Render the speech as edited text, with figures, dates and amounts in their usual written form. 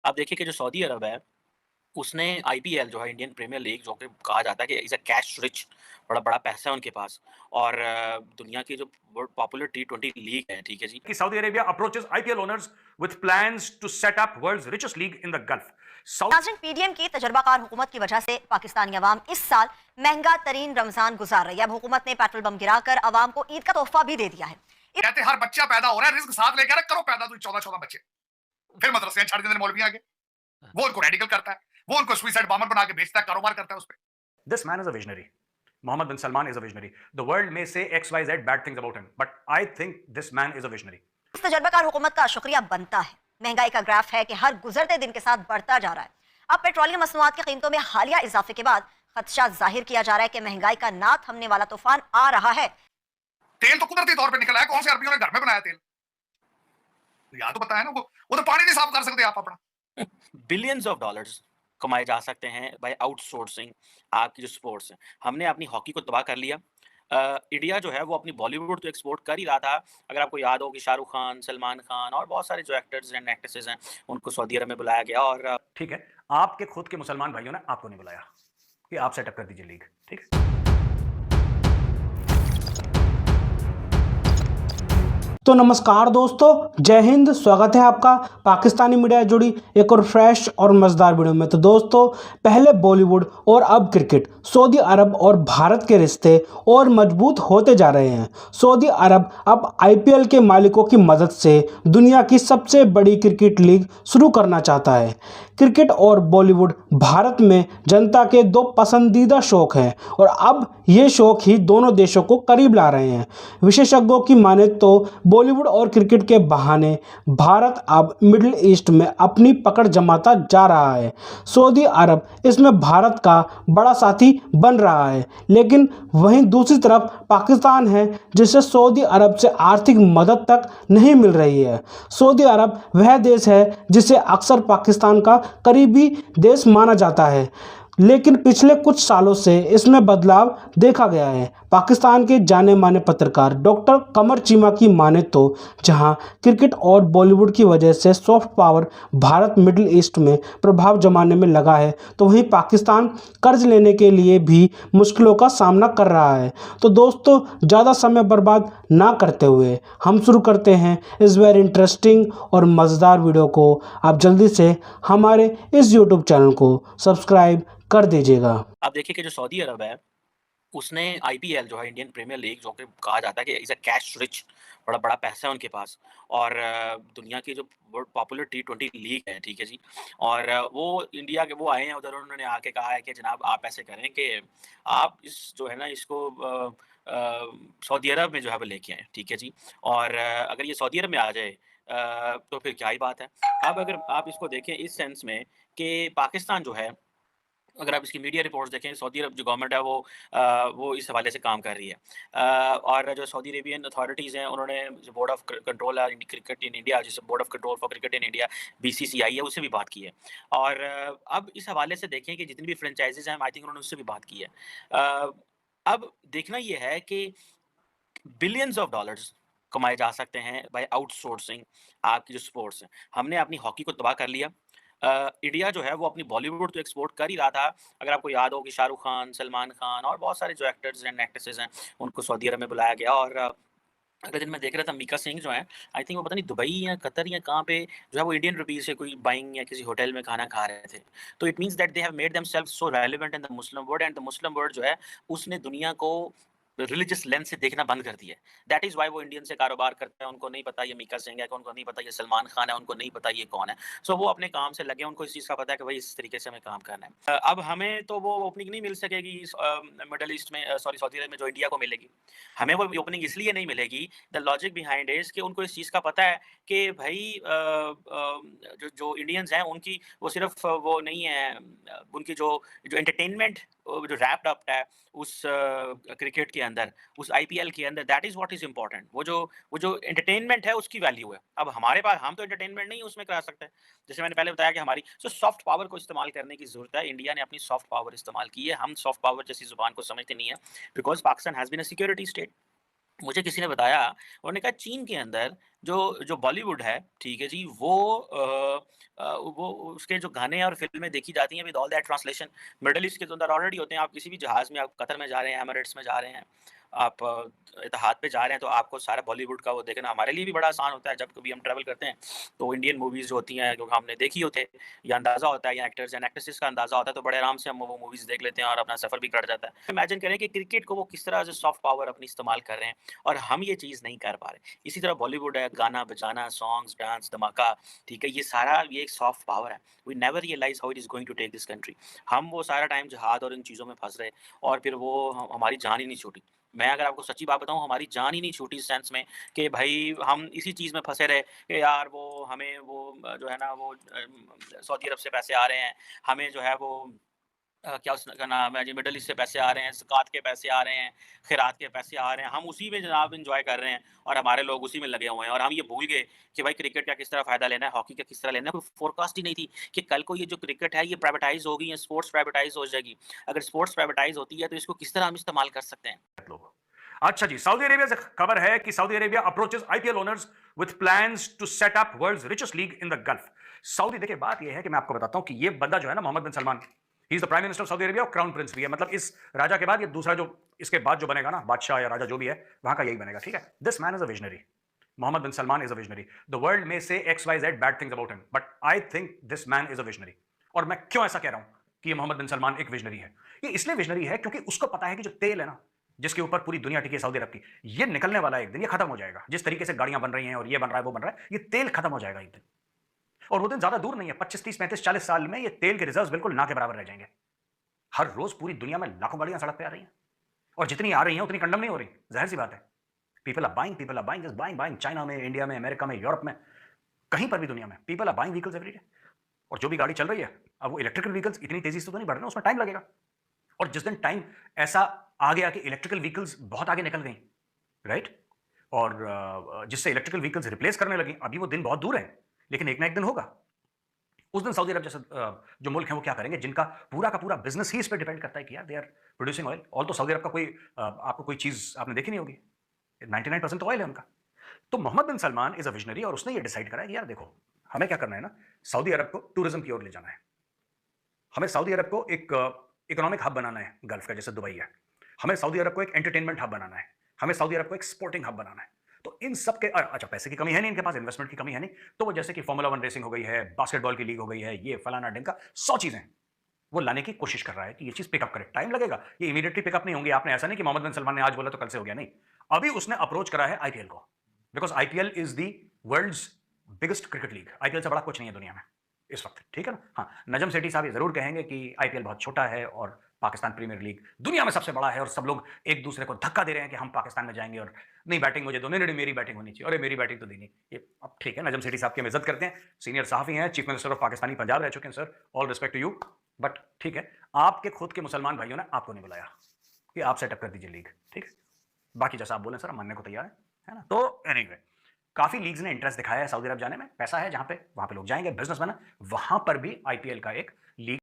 आप देखिए कि जो सऊदी अरब है, उसने आईपीएल जो है इंडियन प्रीमियर लीग जो कि कहा जाता है कि इज़ अ कैश रिच बड़ा बड़ा पैसा है उनके पास और दुनिया की जो बहुत पॉपुलर टी20 लीग है, ठीक है जी? कि Saudi Arabia approaches IPL owners with plans to set up world's richest league in the Gulf. नाज़रीन, पीडीएम की तजर्बाकार हुकूमत की वजह से पाकिस्तानी अवाम इस साल महंगा तरीन रमजान गुजार रही है। अब हुकूमत ने पेट्रोल बम गिराकर अवाम को ईद का तोहफा भी दे दिया है। कहते हर बच्चा पैदा हो रहा है, रिस्क साथ लेकर करो पैदा, तुम 14-14 बच्चे फिर मदरसे छाड़ देते मौलवी आगे, वो उनको रेडिकल करता है, वो उनको सुसाइड बॉम्बर बना के बेचता है, कारोबार करता है उस पे। This man is a visionary. Mohammed bin Salman is a visionary. The world may say XYZ bad things about him, but I think this man is a visionary. इस तजर्बाकार हुकूमत का शुक्रिया बनता है। महंगाई का ग्राफ है कि हर गुजरते दिन के साथ बढ़ता जा रहा है। अब पेट्रोलियम मसनूआत की कीमतों में हालिया इजाफे के बाद खदशा जाहिर किया जा रहा है कि महंगाई का ना थमने वाला तूफान आ रहा है। तेल तो कुदरती तौर पे निकला है, कौन से अरबियों ने घर में बनाया तेल? या तो बताया ना, वो तो पानी नहीं साफ कर सकते आप अपना। बिलियंस ऑफ डॉलर्स कमाए जा सकते हैं बाय आउटसोर्सिंग आपकी जो स्पोर्ट्स है। हमने अपनी हॉकी को तबाह कर लिया। इंडिया जो है वो अपनी बॉलीवुड तो एक्सपोर्ट कर ही रहा था। अगर आपको याद हो कि शाहरुख खान, सलमान खान और बहुत सारे जो एक्टर्स एंड एक्ट्रेसेस हैं, उनको सऊदी अरब में बुलाया गया और ठीक है, आपके खुद के मुसलमान भाइयों ने आपको नहीं बुलाया कि आप सेटअप कर दीजिए लीग, ठीक है? तो नमस्कार दोस्तों, जय हिंद। स्वागत है आपका पाकिस्तानी मीडिया जुड़ी एक और फ्रेश और मज़ेदार वीडियो में। तो दोस्तों, पहले बॉलीवुड और अब क्रिकेट, सऊदी अरब और भारत के रिश्ते और मजबूत होते जा रहे हैं। सऊदी अरब अब आईपीएल के मालिकों की मदद से दुनिया की सबसे बड़ी क्रिकेट लीग शुरू करना चाहता है। क्रिकेट और बॉलीवुड भारत में जनता के दो पसंदीदा शौक हैं और अब ये शौक ही दोनों देशों को करीब ला रहे हैं। विशेषज्ञों की माने तो बॉलीवुड और क्रिकेट के बहाने भारत अब मिडिल ईस्ट में अपनी पकड़ जमाता जा रहा है। सऊदी अरब इसमें भारत का बड़ा साथी बन रहा है, लेकिन वहीं दूसरी तरफ पाकिस्तान है जिसे सऊदी अरब से आर्थिक मदद तक नहीं मिल रही है। सऊदी अरब वह देश है जिसे अक्सर पाकिस्तान का करीबी देश माना जाता है, लेकिन पिछले कुछ सालों से इसमें बदलाव देखा गया है। पाकिस्तान के जाने माने पत्रकार डॉक्टर कमर चीमा की माने तो जहां क्रिकेट और बॉलीवुड की वजह से soft power Bharat middle east में प्रभाव जमाने में लगा है, तो वहीं पाकिस्तान कर्ज लेने के लिए भी मुश्किलों का सामना कर रहा है। तो दोस्तों, ज़्यादा समय बर्बाद ना करते हुए हम शुरू करते हैं इस वेरी इंटरेस्टिंग और मज़ेदार वीडियो को। आप जल्दी से हमारे इस यूट्यूब चैनल को सब्सक्राइब कर दीजिएगा। आप देखिए कि जो सऊदी अरब है, उसने आईपीएल जो है इंडियन प्रीमियर लीग जो कि कहा जाता है कि इज़ अ कैश रिच बड़ा बड़ा पैसा है उनके पास और दुनिया की जो बहुत पॉपुलर टी20 लीग है, ठीक है जी? और वो इंडिया के वो आए हैं उधर, उन्होंने आके कहा है कि जनाब आप ऐसे करें कि आप इस जो है ना इसको सऊदी अरब में जो है वो लेके आएँ, ठीक है जी? और अगर ये सऊदी अरब में आ जाए तो फिर क्या ही बात है। अब अगर आप इसको देखें इस सेंस में कि पाकिस्तान जो है, अगर आप इसकी मीडिया रिपोर्ट्स देखें, सऊदी अरब जो गवर्नमेंट है वो इस हवाले से काम कर रही है। और जो सऊदी अरेबियन अथॉरिटीज़ हैं, उन्होंने जो board of control cricket in India, जिसे board of control for cricket in India BCCI है, उससे भी बात की है। और अब इस हवाले से देखें कि जितनी भी फ्रेंचाइजीज़ हैं, आई थिंक उन्होंने उससे भी बात की है। अ, अब देखना ये है कि बिलियंस ऑफ डॉलर्स कमाए जा सकते हैं बाय आउटसोर्सिंग आपकी जो स्पोर्ट्स है। हमने अपनी हॉकी को तबाह कर लिया। इंडिया जो है वो अपनी बॉलीवुड तो एक्सपोर्ट कर ही रहा था। अगर आपको याद हो कि शाहरुख खान, सलमान खान और बहुत सारे जो एक्टर्स एंड एक्ट्रेसेस हैं, उनको सऊदी अरब में बुलाया गया और अगले दिन मैं देख रहा था मीका सिंह जो हैं, आई थिंक वो पता नहीं दुबई या कतर या कहाँ पे जो है वो इंडियन रुपीज़ से कोई बाइंग या किसी होटल में खाना खा रहे थे। तो it means that they have made themselves so relevant in the Muslim world and the Muslim world जो है, उसने दुनिया को रिलीजियस लेंस से देखना बंद कर दिया है। दैट इज़ व्हाई वो इंडियन से कारोबार करते हैं, उनको नहीं पता ये मीका सिंह है, उनको नहीं पता ये सलमान खान है, उनको नहीं पता ये कौन है। सो वो अपने काम से लगे हैं, उनको इस चीज़ का पता है कि भाई इस तरीके से हमें काम करना है। अब हमें तो वो ओपनिंग नहीं मिल सकेगी इस मिडल ईस्ट में, सॉरी सऊदी अरब में जो इंडिया को मिलेगी। हमें वो ओपनिंग इसलिए नहीं मिलेगी, द लॉजिक बिहाइंड इज़ कि उनको इस चीज़ का पता है कि भाई जो जो इंडियंस हैं उनकी वो सिर्फ़ वो नहीं है, उनकी जो जो एंटरटेनमेंट जो रैप्ड अप है उस क्रिकेट के अंदर, उस आईपीएल के अंदर, that is what is important. वो जो एंटरटेनमेंट है उसकी वैल्यू है। अब हमारे पास हम तो एंटरटेनमेंट नहीं उसमें करा सकते। जैसे मैंने पहले बताया कि हमारी सॉफ्ट पावर को इस्तेमाल करने की ज़रूरत है। इंडिया ने अपनी सॉफ्ट पावर इस्तेमाल की है। हम सॉफ्ट पावर जैसी ज़ुबान को समझते नहीं है because Pakistan has been a security state. मुझे किसी ने बताया, उन्होंने कहा चीन के अंदर जो जो बॉलीवुड है, ठीक है जी, वो उसके जो गाने और फ़िल्में देखी जाती हैं with all that translation middle east के अंदर ऑलरेडी होते हैं। आप किसी भी जहाज़ में, आप कतर में जा रहे हैं, एमिरेट्स में जा रहे हैं, आप इत्तेहाद पे जा रहे हैं, तो आपको सारा बॉलीवुड का वो देखना हमारे लिए भी बड़ा आसान होता है। जब कभी हम ट्रैवल करते हैं, तो इंडियन मूवीज़ जो होती हैं, क्योंकि हमने देखी होती है, या अंदाज़ा होता है, या एक्टर्स एंड एक्ट्रेसेस का अंदाज़ा होता है, तो बड़े आराम से हम वो मूवीज़ देख लेते हैं और अपना सफ़र भी कट जाता है। इमेजिन करें कि क्रिकेट को वो किस तरह से सॉफ्ट पावर अपनी इस्तेमाल कर रहे हैं, और हम ये चीज़ नहीं कर पा रहे। इसी तरह बॉलीवुड है, गाना बजाना, सॉन्ग्स, डांस, धमाका, ठीक है? ये सारा ये एक सॉफ्ट पावर है। We never realise how it is going to take this country. हम वो सारा टाइम जिहाद और इन चीज़ों में फँस रहे, और फिर वो हमारी जान ही नहीं छूटी। मैं अगर आपको सच्ची बात बताऊँ, हमारी जान ही नहीं छूटी इस सेंस में कि भाई हम इसी चीज़ में फँसे रहे कि यार वो हमें वो जो है ना वो सऊदी अरब से पैसे आ रहे हैं, हमें जो है वो क्या उसका नाम है जी, मिडल ईस्ट से पैसे आ रहे हैं, ज़कात के पैसे आ रहे हैं, खैरात के पैसे आ रहे हैं, हम उसी में जनाब एन्जॉय कर रहे हैं, और हमारे लोग उसी में लगे हुए हैं, और हम ये भूल गए कि भाई क्रिकेट का किस तरह फ़ायदा लेना है, हॉकी का किस तरह लेना है। कोई फ़ोरकास्ट ही नहीं थी कि कल को ये जो क्रिकेट है ये प्राइवेटाइज़ होगी या स्पोर्ट्स प्राइवेटाइज़ हो जाएगी। अगर स्पोर्ट्स प्राइवेटाइज़ होती है तो इसको किस तरह हम इस्तेमाल कर सकते हैं। लोग। अच्छा जी, सऊदी अरेबिया से खबर है कि Saudi Arabia approaches IPL owners with plans to set up world's richest league in the Gulf. Saudi, देखिए बात यह है कि मैं आपको बताता हूं कि ये बंदा जो है ना, Mohammed bin Salman, he is the prime minister of Saudi Arabia और क्राउन प्रिंस भी है। मतलब इस राजा के बाद ये दूसरा जो इसके बाद जो बनेगा ना, बादशाह या राजा जो भी है, वहां का यही बनेगा, ठीक है? This man is a visionary. Mohammed bin Salman is a visionary. The world में से XYZ bad things about him, but I think this man is a visionary. और मैं क्यों ऐसा कह रहा हूं कि ये मोहम्मद बिन सलमान एक विजनरी है? ये इसलिए विजनरी है क्योंकि उसको पता है कि जो तेल है ना, जिसके ऊपर पूरी दुनिया टिकी है सऊदी अरब की, ये निकलने वाला है एक दिन, ये खत्म हो जाएगा। जिस तरीके से गाड़ियां बन रही हैं और ये बन रहा है वो बन रहा है, ये तेल खत्म हो जाएगा एक दिन। और वो दिन ज्यादा दूर नहीं है, 25, 30, 35, 40 साल में ये तेल के रिजर्व बिल्कुल ना के बराबर रह जाएंगे। हर रोज पूरी दुनिया में लाखों गाड़ियां सड़क पे आ रही हैं, और जितनी आ रही हैं उतनी कंडम नहीं हो रही। जाहिर सी बात है, people are buying, just buying. China में, इंडिया में, अमेरिका में, यूरोप में, कहीं पर भी दुनिया में people are buying vehicles every day. और जो भी गाड़ी चल रही है, अब वो इलेक्ट्रिकल व्हीकल्स इतनी तेजी से तो नहीं बढ़ रहे, उसमें टाइम लगेगा। और जिस दिन टाइम ऐसा आ गया कि इलेक्ट्रिकल व्हीकल्स बहुत आगे निकल गई, राइट, और जिससे इलेक्ट्रिकल व्हीकल्स रिप्लेस करने लगी, अभी वो दिन बहुत दूर है, लेकिन एक ना एक दिन होगा। उस दिन सऊदी अरब जैसे जो मुल्क है वो क्या करेंगे, जिनका पूरा का पूरा बिजनेस ही इस पर डिपेंड करता है कि यार they are producing oil. All तो सऊदी अरब का कोई आपको कोई चीज आपने देखी नहीं होगी, 99% तो ऑयल है उनका। तो Mohammad bin Salman is a visionary, और उसने ये डिसाइड करा है कि यार देखो, हमें क्या करना है ना, सऊदी अरब को टूरिज्म की ओर ले जाना है। हमें सऊदी अरब को एक इकोनॉमिक हब बनाना है, गल्फ का जैसे दुबई है। हमें सऊदी अरब को एक एंटरटेनमेंट हब बनाना है। हमें सऊदी अरब को एक स्पोर्टिंग हब बनाना है। तो इन सब के अच्छा, पैसे की कमी है नहीं इनके पास, इन्वेस्टमेंट की कमी है नहीं, तो वो जैसे कि फॉर्मूला 1 रेसिंग हो गई है, बास्केटबॉल की लीग हो गई है, ये फलाना ढिमका 100 चीजें वो लाने की कोशिश कर रहा है कि ये चीज पिकअप करे। टाइम लगेगा, ये इमीडिएटली पिकअप नहीं होंगी। आपने ऐसा नहीं कि मोहम्मद बिन सलमान ने आज बोला तो कल से हो गया, नहीं। अभी उसने अप्रोच करा है आईपीएल को, because IPL is the world's biggest cricket league. IPL से बड़ा कुछ नहीं है दुनिया में इस वक्त, ठीक है ना? हाँ, नजम सेठी साहब ये जरूर कहेंगे कि आईपीएल बहुत छोटा है और पाकिस्तान प्रीमियर लीग दुनिया में सबसे बड़ा है, और सब लोग एक दूसरे को धक्का दे रहे हैं कि हम पाकिस्तान में जाएंगे, और नहीं बैटिंग मुझे दो, नहीं मेरी बैटिंग होनी चाहिए, अरे मेरी बैटिंग तो देनी। ये अब ठीक है, नजम सेठी साहब की हम इज्जत करते हैं, सीनियर सहाफी हैं, chief minister of Pakistani Punjab रह चुके हैं sir, all respect to you, but ठीक है, आपके खुद के मुसलमान भाइयों ने आपको नहीं बुलाया कि आप सेटअप कर दीजिए लीग, ठीक है? बाकी जैसा आप बोलें सर, हम मानने को तैयार है ना? तो एनीवे, काफी लीग्स ने इंटरेस्ट दिखाया है सऊदी अरब जाने में। पैसा है जहां पे, वहां पे लोग जाएंगे, बिजनेस बना, वहां पर भी आईपीएल का एक